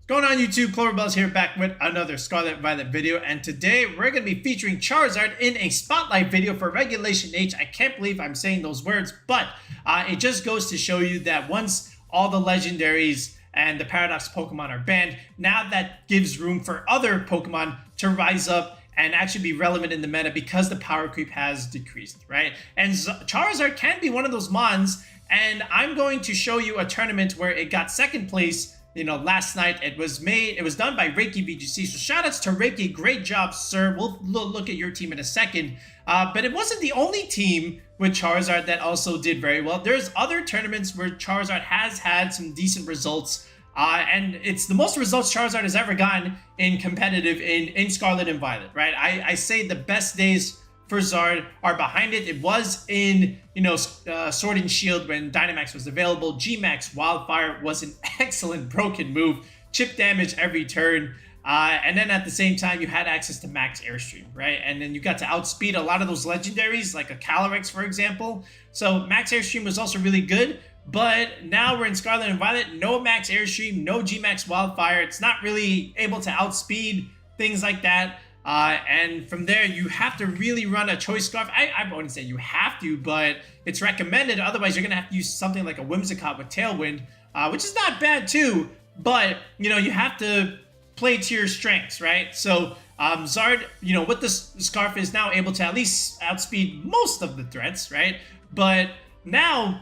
What's going on YouTube? Cloverbells here back with another Scarlet Violet video, and today we're going to be featuring Charizard in a spotlight video for Regulation H. I can't believe I'm saying those words, but it just goes to show you that once all the legendaries and the Paradox Pokemon are banned, now that gives room for other Pokemon to rise up and actually be relevant in the meta because the power creep has decreased, right? And Charizard can be one of those mons, and I'm going to show you a tournament where it got second place. Last night. It was done by RakeyVGC. So shout outs to Rakey. Great job, sir. We'll look at your team in a second. But it wasn't the only team with Charizard that also did very well. There's other tournaments where Charizard has had some decent results. And it's the most results Charizard has ever gotten in competitive in Scarlet and Violet, right? I say the best days for Zard are behind it. It was in, Sword and Shield when Dynamax was available. G-Max Wildfire was an excellent broken move. Chip damage every turn. And then at the same time, you had access to Max Airstream, right? And then you got to outspeed a lot of those legendaries, like a Calyrex, for example. So Max Airstream was also really good. But now we're in Scarlet and Violet. No Max Airstream, no G-Max Wildfire. It's not really able to outspeed things like that. And from there, you have to really run a Choice Scarf. I wouldn't say you have to, but it's recommended. Otherwise, you're going to have to use something like a Whimsicott with Tailwind, which is not bad too. But, you have to play to your strengths, right? So Zard, with this Scarf is now able to at least outspeed most of the threats, right? But now,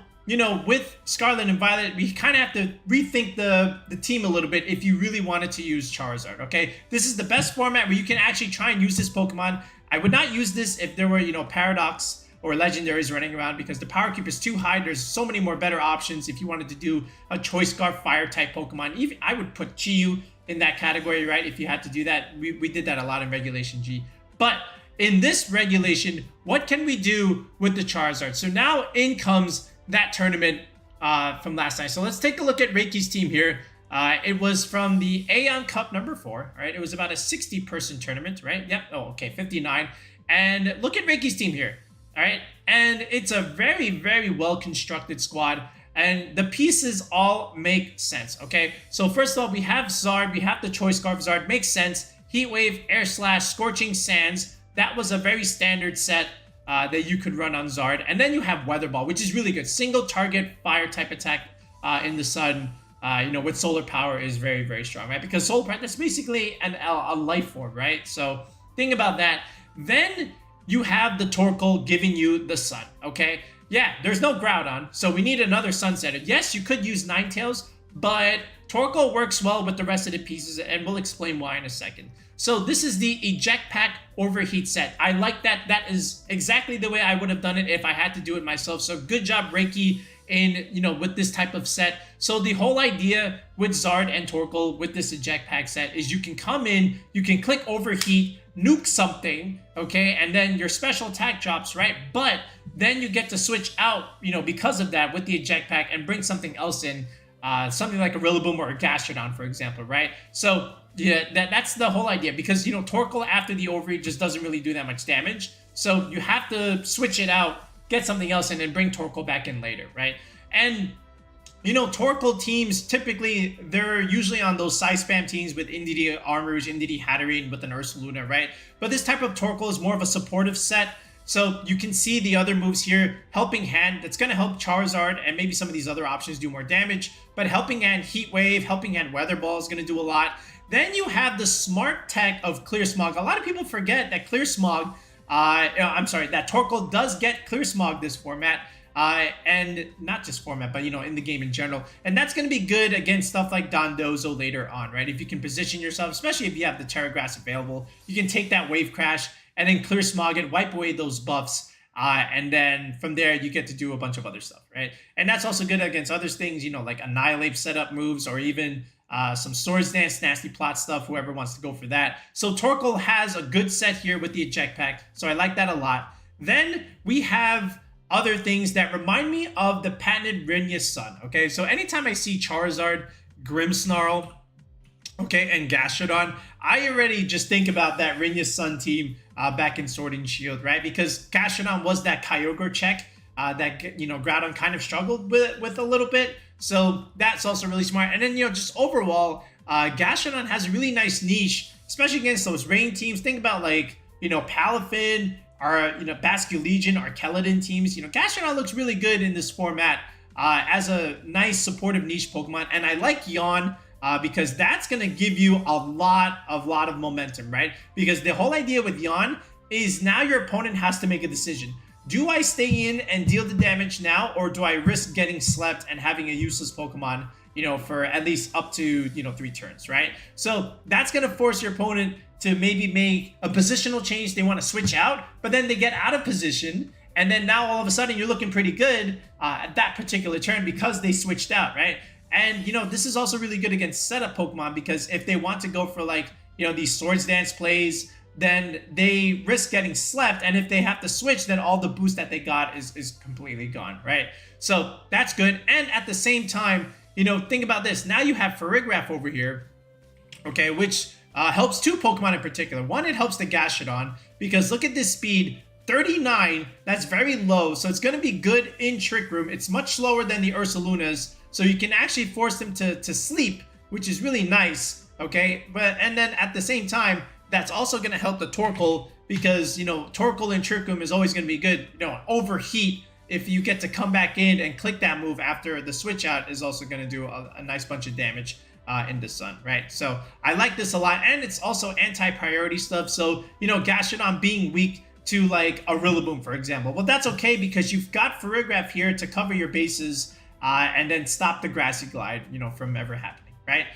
with Scarlet and Violet, we kind of have to rethink the team a little bit if you really wanted to use Charizard, okay? This is the best format where you can actually try and use this Pokemon. I would not use this if there were, Paradox or Legendaries running around because the power creep is too high. There's so many more better options if you wanted to do a Choice Scarf Fire-type Pokemon. Even I would put Chi-Yu in that category, right, if you had to do that. We did that a lot in Regulation G. But in this regulation, what can we do with the Charizard? So now in comes that tournament from last night. So let's take a look at Rakey's team here. It was from the Aeon Cup number 4, right? It was about a 60-person tournament, right? Yep. Oh, okay, 59. And look at Rakey's team here, all right? And it's a very, very well-constructed squad, and the pieces all make sense, okay? So first of all, we have Zard. We have the Choice Scarf Zard. Makes sense. Heat Wave, Air Slash, Scorching Sands. That was a very standard set that you could run on Zard. And then you have Weather Ball, which is really good. Single target fire type attack in the sun, with solar power is very, very strong, right? Because solar power, that's basically a life form, right? So think about that. Then you have the Torkoal giving you the sun, okay? Yeah, there's no Groudon, so we need another Sunsetter. Yes, you could use Ninetales, but Torkoal works well with the rest of the pieces, and we'll explain why in a second. So this is the Eject Pack Overheat set. I like that. That is exactly the way I would have done it if I had to do it myself. So good job, Rakey, in, with this type of set. So the whole idea with Zard and Torkoal with this Eject Pack set is you can come in, you can click Overheat, nuke something, okay, and then your special attack drops, right? But then you get to switch out, because of that with the Eject Pack and bring something else in. Something like a Rillaboom or a Gastrodon, for example, right? So yeah, that's the whole idea because, Torkoal after the Overheat just doesn't really do that much damage. So you have to switch it out, get something else, and then bring Torkoal back in later, right? And, Torkoal teams, typically, they're usually on those size spam teams with Indeedee Armouge, Indeedee Hatterene with an Ursaluna, right? But this type of Torkoal is more of a supportive set. So you can see the other moves here. Helping Hand, that's going to help Charizard and maybe some of these other options do more damage. But Helping Hand Heat Wave, Helping Hand Weather Ball is going to do a lot. Then you have the smart tech of Clear Smog. A lot of people forget that Clear Smog, that Torkoal does get Clear Smog this format. And not just format, but, in the game in general. And that's going to be good against stuff like Dondozo later on, right? If you can position yourself, especially if you have the Terra Grass available, you can take that Wave Crash and then Clear Smog it, wipe away those buffs, and then from there you get to do a bunch of other stuff, right? And that's also good against other things, like Annihilate setup moves or even some Swords Dance, Nasty Plot stuff, whoever wants to go for that. So Torkoal has a good set here with the Eject Pack, so I like that a lot. Then we have other things that remind me of the patented Rinya Sun, okay? So anytime I see Charizard, Grimmsnarl, okay, and Gastrodon, I already just think about that Rinya Sun team back in Sword and Shield, right? Because Gastrodon was that Kyogre check that, Groudon kind of struggled with a little bit. So that's also really smart. And then, just overall, Gastrodon has a really nice niche, especially against those rain teams. Think about like, Palafin, or, Basculegion, or Keladin teams. Gastrodon looks really good in this format as a nice supportive niche Pokemon. And I like Yawn because that's going to give you a lot of momentum, right? Because the whole idea with Yawn is now your opponent has to make a decision. Do I stay in and deal the damage now, or do I risk getting slept and having a useless Pokemon, for at least up to, 3 turns, right? So that's going to force your opponent to maybe make a positional change. They want to switch out, but then they get out of position. And then now all of a sudden you're looking pretty good at that particular turn because they switched out, right? And, this is also really good against setup Pokemon because if they want to go for like, these Swords Dance plays, then they risk getting slept. And if they have to switch, then all the boost that they got is completely gone, right? So that's good. And at the same time, think about this. Now you have Farigiraf over here, okay, which helps 2 Pokemon in particular. One, it helps the Gastrodon because look at this speed, 39. That's very low. So it's going to be good in Trick Room. It's much slower than the Ursalunas. So you can actually force them to sleep, which is really nice, okay? And then at the same time, that's also going to help the Torkoal because, Torkoal in Trick Room is always going to be good. Overheat, if you get to come back in and click that move after the switch out, is also going to do a nice bunch of damage in the sun, right? So I like this a lot. And it's also anti-priority stuff. So, Gastrodon being weak to like a Rillaboom, for example. Well, that's okay because you've got Farigiraf here to cover your bases and then stop the Grassy Glide, from ever happening, right?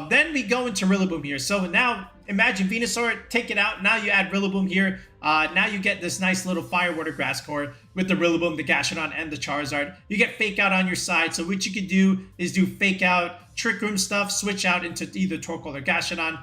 Then we go into Rillaboom here. So now imagine Venusaur, take it out. Now you add Rillaboom here. Now you get this nice little Fire Water Grass Core with the Rillaboom, the Gastrodon, and the Charizard. You get Fake Out on your side. So what you could do is do Fake Out, Trick Room stuff, switch out into either Torkoal or Gastrodon.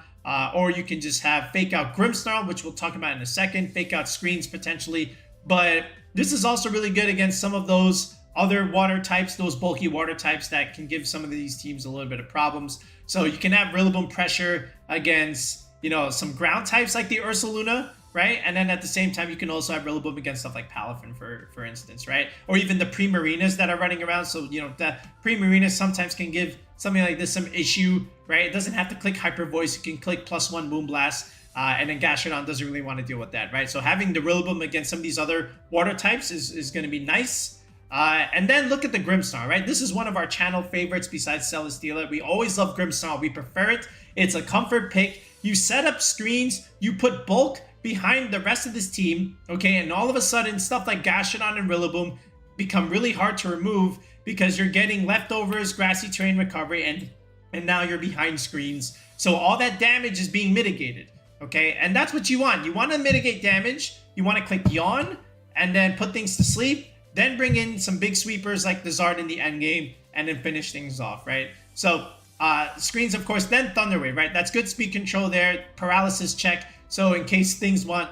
Or you can just have Fake Out Grimmsnarl, which we'll talk about in a second. Fake Out Screens potentially. But this is also really good against some of those other water types, those bulky water types that can give some of these teams a little bit of problems. So you can have Rillaboom Pressure against, some ground types like the Ursaluna, right? And then at the same time, you can also have Rillaboom against stuff like Palafin, for instance, right? Or even the Primarinas that are running around. So, the Primarinas sometimes can give something like this some issue, right? It doesn't have to click Hyper Voice. You can click +1 Moonblast. And then Gastrodon doesn't really want to deal with that, right? So having the Rillaboom against some of these other water types is going to be nice. And then look at the Grimmsnarl, right? This is one of our channel favorites besides Celesteela. We always love Grimmsnarl. We prefer it. It's a comfort pick. You set up screens. You put bulk behind the rest of this team, okay? And all of a sudden, stuff like Gastrodon and Rillaboom become really hard to remove because you're getting leftovers, grassy terrain recovery, and now you're behind screens. So all that damage is being mitigated, okay? And that's what you want. You want to mitigate damage. You want to click Yawn and then put things to sleep. Then bring in some big sweepers like the Zard in the end game and then finish things off, right? So screens, of course, then Thunder Wave, right? That's good speed control there. Paralysis check. So in case things want,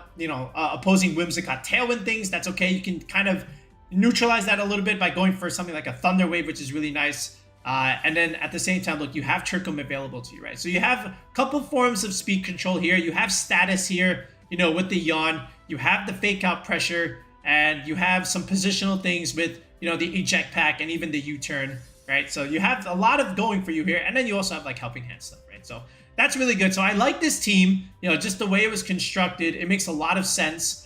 opposing Whimsicott tailwind things, that's okay. You can kind of neutralize that a little bit by going for something like a Thunder Wave, which is really nice. And then at the same time, look, you have Trick Room available to you, right? So you have a couple forms of speed control here. You have status here, with the Yawn. You have the Fake Out Pressure. And you have some positional things with, the Eject Pack and even the U-turn, right? So you have a lot of going for you here. And then you also have like Helping Hand stuff, right? So that's really good. So I like this team, just the way it was constructed. It makes a lot of sense.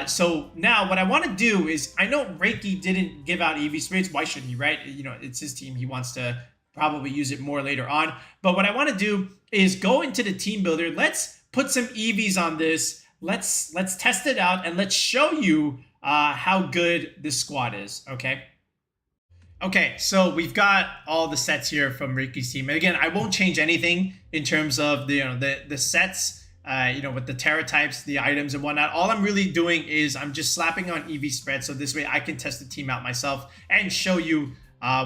So now what I want to do is, I know Rakey didn't give out EV Spirits. Why shouldn't he, right? It's his team. He wants to probably use it more later on. But what I want to do is go into the team builder. Let's put some EVs on this. Let's test it out and let's show you how good this squad is, okay? Okay, so we've got all the sets here from Rakey's team. And again, I won't change anything in terms of the sets, with the Terra types, the items and whatnot. All I'm really doing is I'm just slapping on EV spread, so this way I can test the team out myself and show you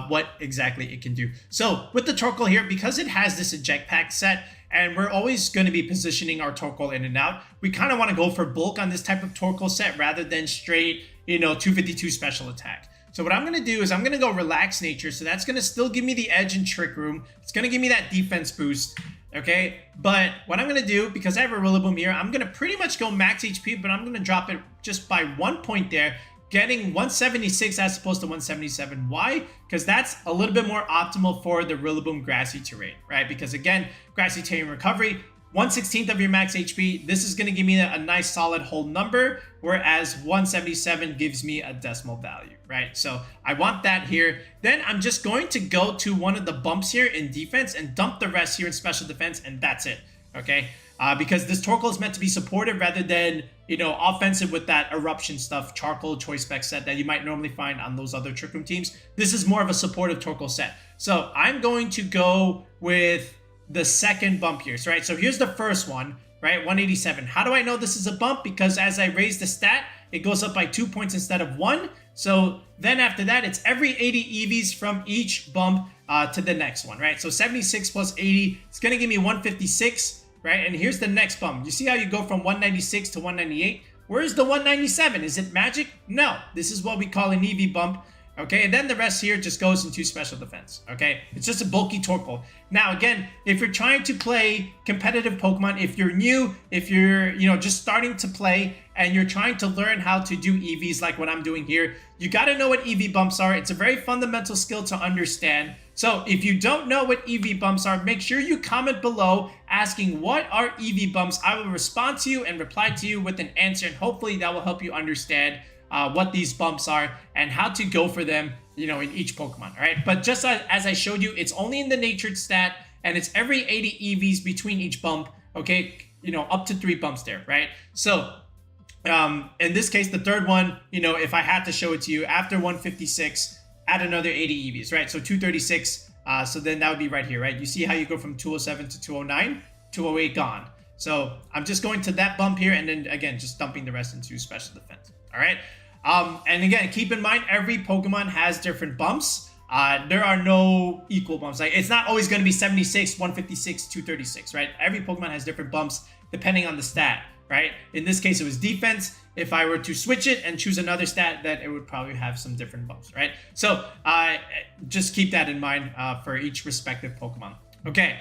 what exactly it can do. So with the Torkoal here, because it has this Eject Pack set, and we're always going to be positioning our Torkoal in and out, we kind of want to go for bulk on this type of Torkoal set rather than straight, 252 special attack. So what I'm going to do is I'm going to go Relax Nature. So that's going to still give me the edge in Trick Room. It's going to give me that defense boost, okay? But what I'm going to do, because I have a Rillaboom here, I'm going to pretty much go max HP, but I'm going to drop it just by 1 point there. getting 176 as opposed to 177. Why? Because that's a little bit more optimal for the Rillaboom grassy terrain, right? Because again, grassy terrain recovery, 1/16 of your max HP. This is going to give me a nice solid whole number, whereas 177 gives me a decimal value, right? So I want that here. Then I'm just going to go to one of the bumps here in defense and dump the rest here in special defense, and that's it, okay? Because this Torkoal is meant to be supportive rather than, you know, offensive with that eruption stuff, charcoal choice spec set that you might normally find on those other Trick Room teams. This is more of a supportive Torkoal set. So I'm going to go with the second bump here, right? So here's the first one, right? 187. How do I know this is a bump? Because as I raise the stat, it goes up by 2 points instead of 1. So then after that, it's every 80 EVs from each bump to the next one, right? So 76 plus 80, it's gonna give me 156, right? And here's the next bump. You see how you go from 196 to 198? Where's the 197? Is it magic? No, this is what we call an EV bump. Okay, and then the rest here just goes into special defense. Okay, it's just a bulky Torkoal. Now, again, if you're trying to play competitive Pokemon, if you're new, if you're, you know, just starting to play and you're trying to learn how to do EVs like what I'm doing here, you got to know what EV bumps are. It's a very fundamental skill to understand. So if you don't know what EV bumps are, make sure you comment below asking what are EV bumps. I will respond to you and reply to you with an answer, and hopefully that will help you understand what these bumps are and how to go for them, you know, in each Pokemon, all right? But just as I showed you, it's only in the natured stat, and it's every 80 EVs between each bump, okay? You know, up to 3 bumps there, right? So in this case, the third one, you know, if I had to show it to you, after 156, add another 80 EVs, right? So 236, so then that would be right here, right? You see how you go from 207 to 209, 208 gone. So I'm just going to that bump here, and then again, just dumping the rest into special defense, all right? And again, keep in mind, every Pokemon has different bumps. There are no equal bumps. Like, it's not always going to be 76, 156, 236, right? Every Pokemon has different bumps depending on the stat, right? In this case, it was defense. If I were to switch it and choose another stat, then it would probably have some different bumps, right? So just keep that in mind for each respective Pokemon. Okay,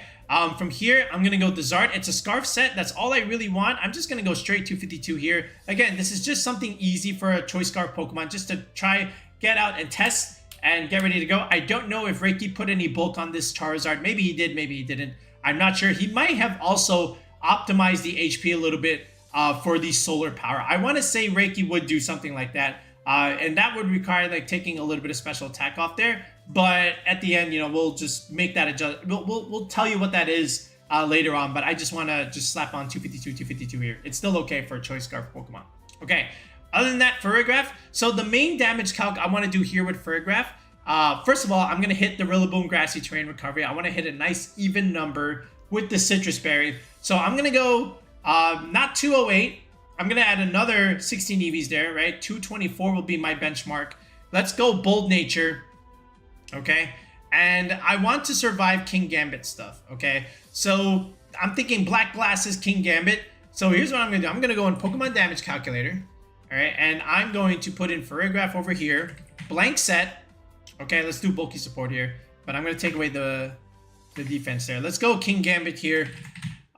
from here, I'm going to go Desart. It's a Scarf set. That's all I really want. I'm just going to go straight 252 here. Again, this is just something easy for a Choice Scarf Pokemon, just to try, get out and test and get ready to go. I don't know if Rakey put any bulk on this Charizard. Maybe he did, maybe he didn't. I'm not sure. He might have also optimized the HP a little bit for the solar power. I want to say Rakey would do something like that. And that would require like taking a little bit of special attack off there. But at the end, you know, we'll just make that adjust. We'll tell you what that is later on. But I just want to just slap on 252 here. It's still okay for a Choice Scarf Pokemon. Okay. Other than that, Farigiraf. So the main damage calc I want to do here with Farigiraf. First of all, I'm going to hit the Rillaboom Grassy Terrain Recovery. I want to hit a nice even number with the Citrus Berry. So I'm going to go not 208. I'm going to add another 16 EVs there, right? 224 will be my benchmark. Let's go Bold Nature. Okay, and I want to survive King Gambit stuff, okay? So I'm thinking Black Glasses, King Gambit. So here's what I'm going to do. I'm going to go in Pokemon Damage Calculator, all right? And I'm going to put in Farigiraf over here, blank set. Okay, let's do bulky support here, but I'm going to take away the defense there. Let's go King Gambit here.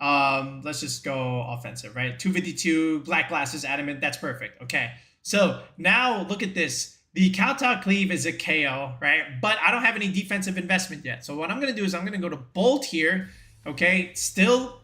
Let's just go offensive, right? 252, Black Glasses, Adamant, that's perfect, okay? So now look at this. The Kowtow Cleave is a KO, right? But I don't have any defensive investment yet. So what I'm going to do is I'm going to go to Bolt here, okay? Still,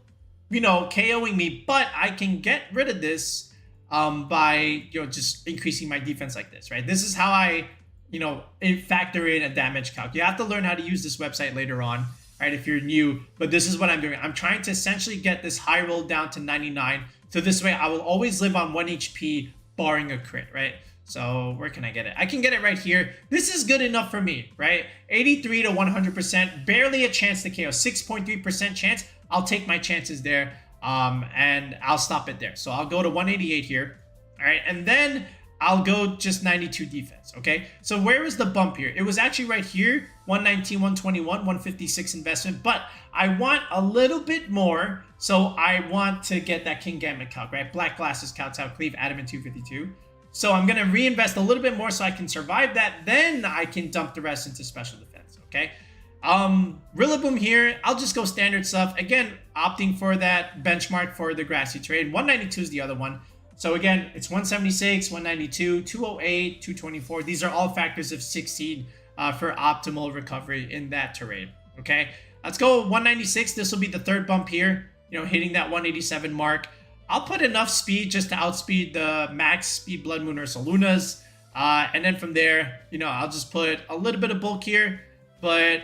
you know, KOing me, but I can get rid of this by, you know, just increasing my defense like this, right? This is how I, you know, factor in a damage calc. You have to learn how to use this website later on, right, if you're new. But this is what I'm doing. I'm trying to essentially get this high roll down to 99. So this way I will always live on 1 HP barring a crit, right? So where can I get it? I can get it right here. This is good enough for me, right? 83 to 100%, barely a chance to KO, 6.3% chance. I'll take my chances there, and I'll stop it there. So I'll go to 188 here, all right? And then I'll go just 92 defense, okay? So where is the bump here? It was actually right here, 119, 121, 156 investment, but I want a little bit more, so I want to get that King Gambit calc, right? Black Glasses, Kowtow Cleave, Adamant 252. So I'm going to reinvest a little bit more so I can survive that. Then I can dump the rest into special defense, okay? Rillaboom here, I'll just go standard stuff. Again, opting for that benchmark for the Grassy Terrain. 192 is the other one. So again, it's 176, 192, 208, 224. These are all factors of 16 for optimal recovery in that terrain. Okay, let's go 196. This will be the third bump here, you know, hitting that 187 mark. I'll put enough speed just to outspeed the max speed Blood Moon Ursa Lunas. And then from there, you know, I'll just put a little bit of bulk here, but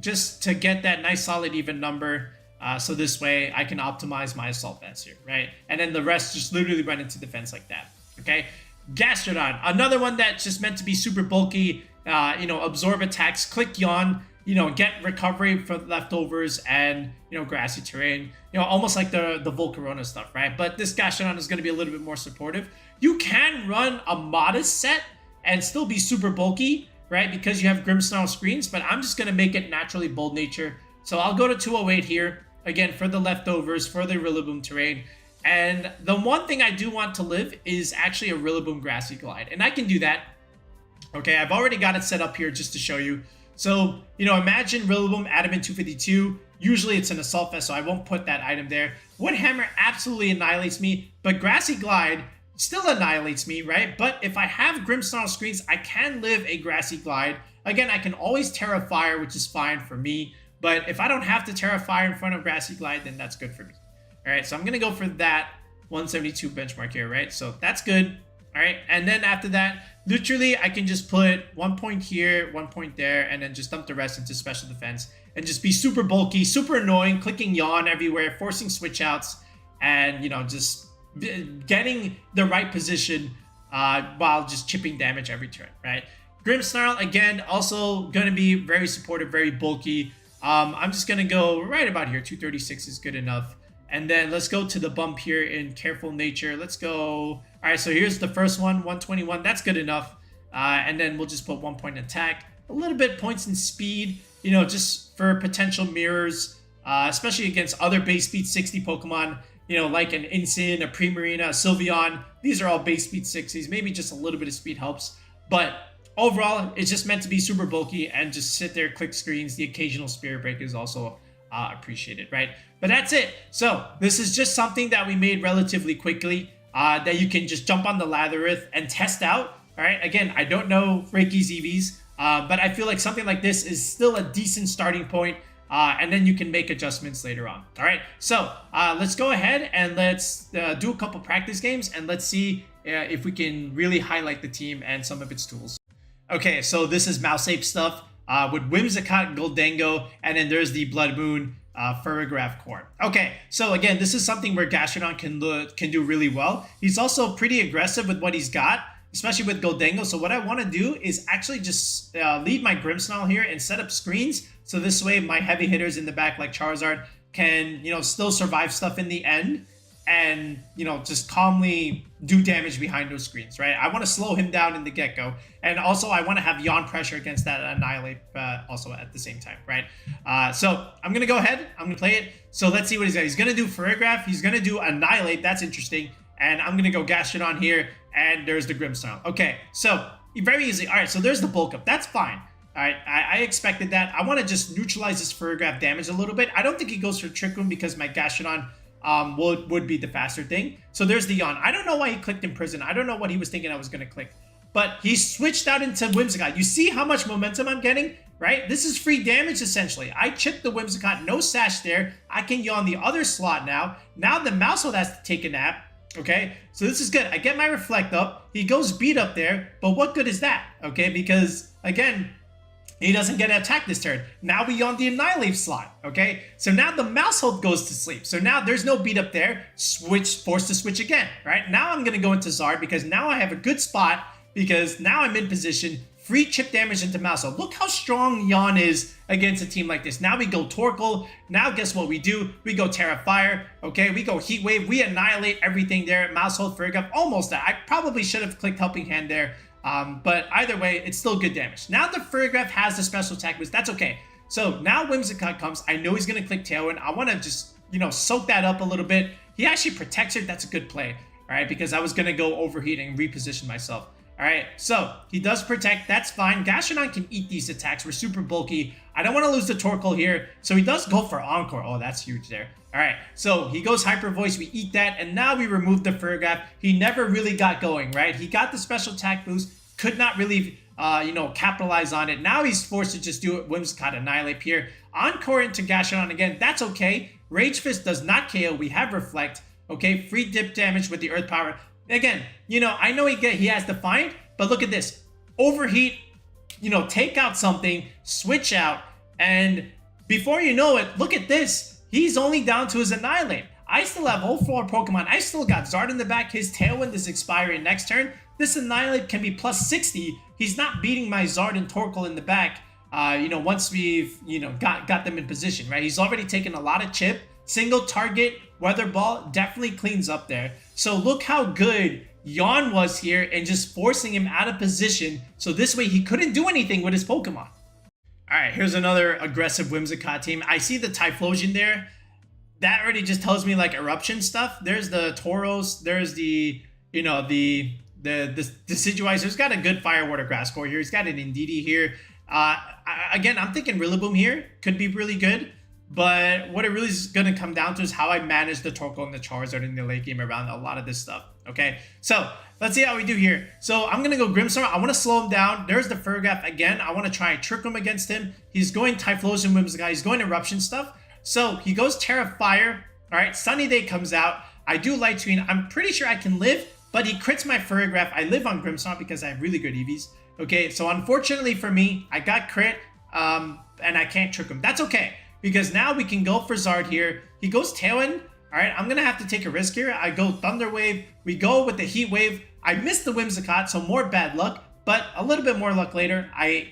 just to get that nice solid even number. So this way I can optimize my assault vest here, right? And then the rest just literally run into defense like that, okay? Gastrodon, another one that's just meant to be super bulky, you know, absorb attacks, click Yawn, you know, get recovery from leftovers and, you know, grassy terrain, you know, almost like the Volcarona stuff, right? But this Gastrodon is going to be a little bit more supportive. You can run a modest set and still be super bulky, right? Because you have Grimmsnarl Screens, but I'm just going to make it naturally bold nature. So I'll go to 208 here, again, for the leftovers, for the Rillaboom terrain. And the one thing I do want to live is actually a Rillaboom Grassy Glide. And I can do that. Okay, I've already got it set up here just to show you. So, you know, imagine Rillaboom Adamant 252. Usually it's an Assault Vest, so I won't put that item there. Wood Hammer absolutely annihilates me, but Grassy Glide still annihilates me, right? But if I have Grimmsnarl Screens, I can live a Grassy Glide. Again, I can always Terra Fire, which is fine for me. But if I don't have to Terra Fire in front of Grassy Glide, then that's good for me. All right, so I'm going to go for that 172 benchmark here, right? So that's good. All right, and then after that, literally, I can just put 1 point here, 1 point there, and then just dump the rest into special defense and just be super bulky, super annoying, clicking Yawn everywhere, forcing switch outs, and, you know, just getting the right position while just chipping damage every turn, right? Grimmsnarl, again, also going to be very supportive, very bulky. I'm just going to go right about here. 236 is good enough. And then let's go to the bump here in Careful Nature. Let's go. All right, so here's the first one, 121. That's good enough. And then we'll just put 1 point attack. A little bit points in speed, you know, just for potential mirrors, especially against other base speed 60 Pokemon, you know, like an Incin, a Primarina, a Sylveon. These are all base speed 60s. Maybe just a little bit of speed helps. But overall, it's just meant to be super bulky and just sit there, click screens. The occasional Spirit Break is also appreciated, right? But that's it. So this is just something that we made relatively quickly that you can just jump on the Labyrinth and test out. All right. Again, I don't know Rakey's EVs, but I feel like something like this is still a decent starting point. And then you can make adjustments later on. All right. So let's go ahead and let's do a couple practice games and let's see if we can really highlight the team and some of its tools. Okay. So this is Mouse Ape stuff with Whimsicott, Goldango, and then there's the Blood Moon Farigiraf Corn. Okay, so again, this is something where Gastrodon can do really well. He's also pretty aggressive with what he's got, especially with Goldango. So what I want to do is actually just lead my Grimmsnarl here and set up screens. So this way my heavy hitters in the back like Charizard can, you know, still survive stuff in the end and, you know, just calmly do damage behind those screens, right? I want to slow him down in the get-go. And also I want to have Yawn Pressure against that Annihilate also at the same time, right? So I'm going to go ahead. I'm going to play it. So let's see what he's got. He's going to do Farigiraf. He's going to do Annihilate. That's interesting. And I'm going to go Gastrodon here. And there's the Grimmsnarl. Okay, so very easy. All right, so there's the bulk up. That's fine. All right, I expected that. I want to just neutralize this Farigiraf damage a little bit. I don't think he goes for Trick Room because my Gastrodon would be the faster thing. So there's the Yawn. I don't know why he clicked Imprison. I don't know what he was thinking I was going to click. But he switched out into Whimsicott. You see how much momentum I'm getting, right? This is free damage, essentially. I chipped the Whimsicott. No Sash there. I can Yawn the other slot now. Now the Mousehold has to take a nap. Okay, so this is good. I get my Reflect up. He goes Beat up there. But what good is that? Okay, because, again, he doesn't get attacked this turn. Now we on the Annihilate slot, okay? So now the Mousehold goes to sleep. So now there's no Beat up there. Forced to switch again, right? Now I'm going to go into Zard because now I have a good spot because now I'm in position. Free chip damage into Mousehold. Look how strong Yawn is against a team like this. Now we go Torkoal. Now guess what we do? We go Terra Fire, okay? We go Heat Wave. We annihilate everything there. Mousehold, Farigiraf, almost that. I probably should have clicked Helping Hand there. But either way, it's still good damage. Now the Farigiraf has the special attack boost. That's okay. So now Whimsicott comes. I know he's going to click Tailwind. I want to just, you know, soak that up a little bit. He actually protects it. That's a good play, all right? Because I was going to go Overheat and reposition myself. All right, so he does protect. That's fine. Gastrodon can eat these attacks. We're super bulky. I don't want to lose the Torkoal here, so he does go for Encore. Oh, that's huge there. All right, so he goes Hyper Voice. We eat that, and now we remove the Farigiraf. He never really got going, right? He got the special attack boost, could not really, capitalize on it. Now he's forced to just do it. Whimsicott Annihilate here. Encore into Gastrodon again. That's okay. Rage Fist does not KO. We have Reflect. Okay, free dip damage with the Earth Power. Again, I know he has Defiant, but look at this. Overheat, take out something, switch out, and before you know it, look at this. He's only down to his Annihilate. I still have all 4 Pokemon. I still got Zard in the back. His Tailwind is expiring next turn. This Annihilate can be plus 60. He's not beating my Zard and Torkoal in the back, once we've, got them in position, right? He's already taken a lot of chip. Single target, Weather Ball definitely cleans up there. So look how good Yawn was here and just forcing him out of position. So this way he couldn't do anything with his Pokemon. All right, here's another aggressive Whimsicott team. I see the Typhlosion there. That already just tells me like eruption stuff. There's the Tauros. There's the, the Decidueye. He's got a good Fire Water Grass core here. He's got an Indeedee here. Again, I'm thinking Rillaboom here could be really good. But what it really is going to come down to is how I manage the Torkoal and the Charizard in the late game around a lot of this stuff. Okay, so let's see how we do here. So I'm going to go Grimmsnarl. I want to slow him down. There's the Farigiraf again. I want to try and trick him against him. He's going Typhlosion Whimsicott. He's going Eruption stuff. So he goes Terra Fire. All right, Sunny Day comes out. I do Light Screen. I'm pretty sure I can live, but he crits my Farigiraf. I live on Grimmsnarl because I have really good EVs. Okay, so unfortunately for me, I got crit, and I can't trick him. That's okay. Because now we can go for Zard here. He goes Tailwind. All right, I'm going to have to take a risk here. I go Thunder Wave. We go with the Heat Wave. I missed the Whimsicott, so more bad luck. But a little bit more luck later,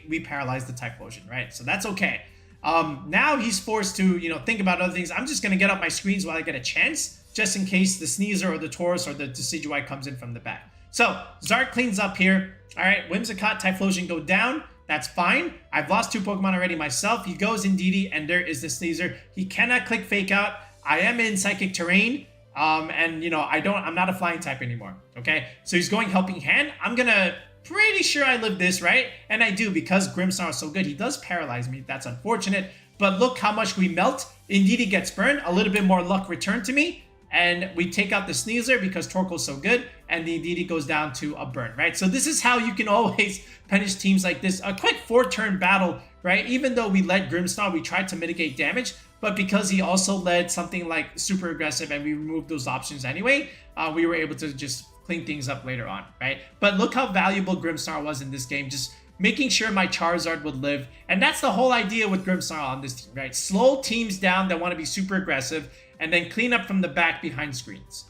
we paralyzed the Typhlosion, right? So that's okay. Now he's forced to, think about other things. I'm just going to get up my screens while I get a chance, just in case the Sneasel or the Tauros or the Decidueye comes in from the back. So Zard cleans up here. All right, Whimsicott, Typhlosion go down. That's fine. I've lost 2 Pokemon already myself. He goes Indeedee, and there is the Sneasel. He cannot click Fake Out. I am in Psychic Terrain, and I'm not a Flying type anymore. Okay, so he's going Helping Hand. I'm gonna pretty sure I live this, right? And I do because Grimmsnarl is so good. He does paralyze me. That's unfortunate. But look how much we melt. Indeedee gets burned. A little bit more luck returned to me. And we take out the Sneasel because Torkoal's so good, and the Indeedee goes down to a burn, right? So this is how you can always punish teams like this. A quick 4-turn battle, right? Even though we led Grimmsnarl, we tried to mitigate damage, but because he also led something like super aggressive and we removed those options anyway, we were able to just clean things up later on, right? But look how valuable Grimmsnarl was in this game, just making sure my Charizard would live. And that's the whole idea with Grimmsnarl on this team, right? Slow teams down that want to be super aggressive, and then clean up from the back behind screens.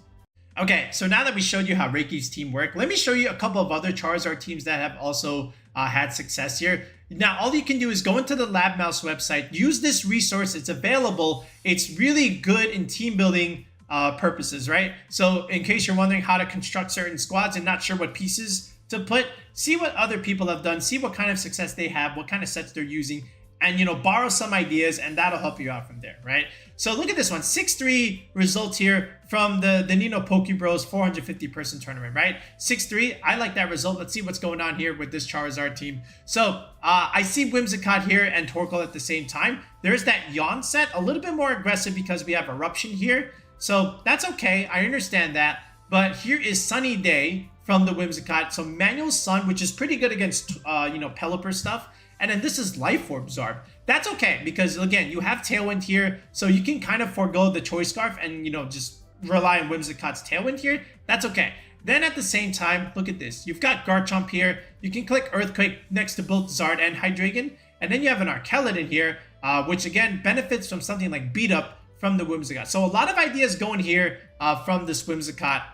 Okay, so now that we showed you how Rakey's team worked, let me show you a couple of other Charizard teams that have also had success here. Now, all you can do is go into the Lab Mouse website, use this resource, it's available. It's really good in team building purposes, right? So in case you're wondering how to construct certain squads and not sure what pieces to put, see what other people have done, see what kind of success they have, what kind of sets they're using, and borrow some ideas, and that'll help you out from there, right? So look at this one, 6-3 results here from the Nino Pokebros 450 person tournament, right? 6-3, I like that result. Let's see what's going on here with this Charizard team. So I see Whimsicott here and Torkoal at the same time. There's that Yawn set, a little bit more aggressive because we have Eruption here. So that's okay, I understand that. But here is Sunny Day from the Whimsicott. So Manual Sun, which is pretty good against, Pelipper stuff. And then this is Life Orb Zarb. That's okay, because again, you have Tailwind here, so you can kind of forego the Choice Scarf and, just rely on Whimsicott's Tailwind here. That's okay. Then at the same time, look at this. You've got Garchomp here. You can click Earthquake next to both Zard and Hydreigon. And then you have an Archeladon here, which again benefits from something like Beat Up from the Whimsicott. So a lot of ideas going here from this Whimsicott.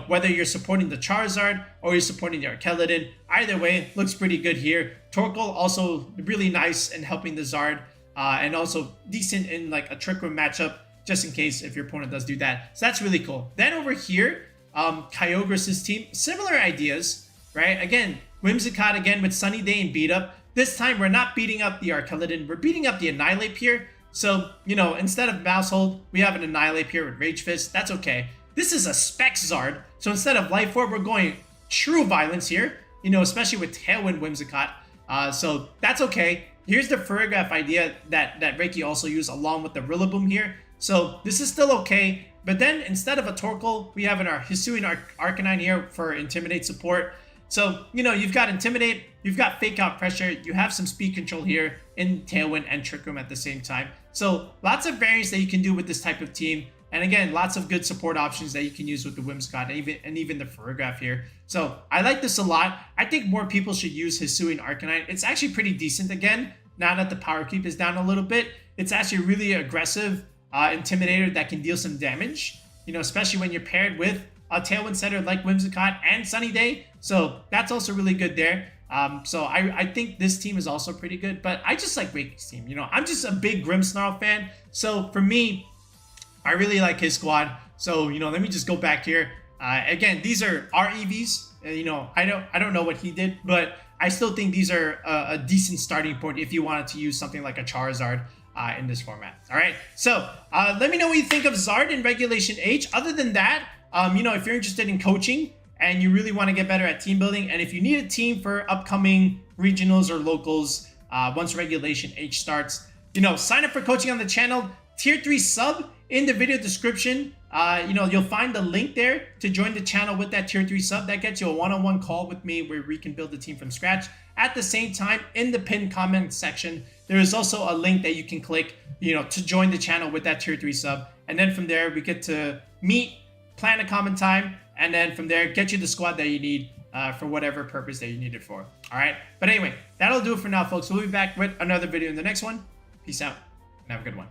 Whether you're supporting the Charizard or you're supporting the Archeladon, either way, looks pretty good here. Torkoal also really nice in helping the Zard, and also decent in like a Trick Room matchup, just in case if your opponent does do that. So that's really cool. Then over here, Kyogre's team, similar ideas, right? Again, Whimsicott again with Sunny Day and Beat Up. This time we're not beating up the Archeladon, we're beating up the Annihilate here. So, instead of Mousehold, we have an Annihilate here with Rage Fist. That's okay. This is a Spec Zard, so instead of Life Orb, we're going True Violence here. you know, especially with Tailwind Whimsicott. So that's okay. Here's the Farigiraf idea that Rakey also used along with the Rillaboom here. So this is still okay. But then instead of a Torkoal, we have our Hisuian Arcanine here for Intimidate support. So, you know, you've got Intimidate, you've got Fake Out Pressure, you have some speed control here in Tailwind and Trick Room at the same time. So lots of variants that you can do with this type of team. And again, lots of good support options that you can use with the Whimsicott and even the Farigiraf here. So I like this a lot. I think more people should use Hisuian Arcanine. It's actually pretty decent again, now that the power creep is down a little bit. It's actually really aggressive Intimidator that can deal some damage, you know, especially when you're paired with a Tailwind setter like Whimsicott and Sunny Day. So that's also really good there. So I think this team is also pretty good, but I just like Rakey's team. You know, I'm just a big Grimmsnarl fan. So for me, I really like his squad. So, you know, let me just go back here. Again, these are REVs. You know, I don't know what he did, but I still think these are a decent starting point if you wanted to use something like a Charizard in this format. All right. So let me know what you think of Zard in Regulation H. Other than that, you know, if you're interested in coaching and you really want to get better at team building, and if you need a team for upcoming regionals or locals once Regulation H starts, you know, sign up for coaching on the channel. Tier 3 sub in the video description. You know, you'll find the link there to join the channel with that tier 3 sub. That gets you a one-on-one call with me where we can build the team from scratch. At the same time, in the pinned comment section, there is also a link that you can click, you know, to join the channel with that tier 3 sub. And then from there, we get to meet, plan a common time, and then from there, get you the squad that you need for whatever purpose that you need it for. All right. But anyway, that'll do it for now, folks. We'll be back with another video in the next one. Peace out and have a good one.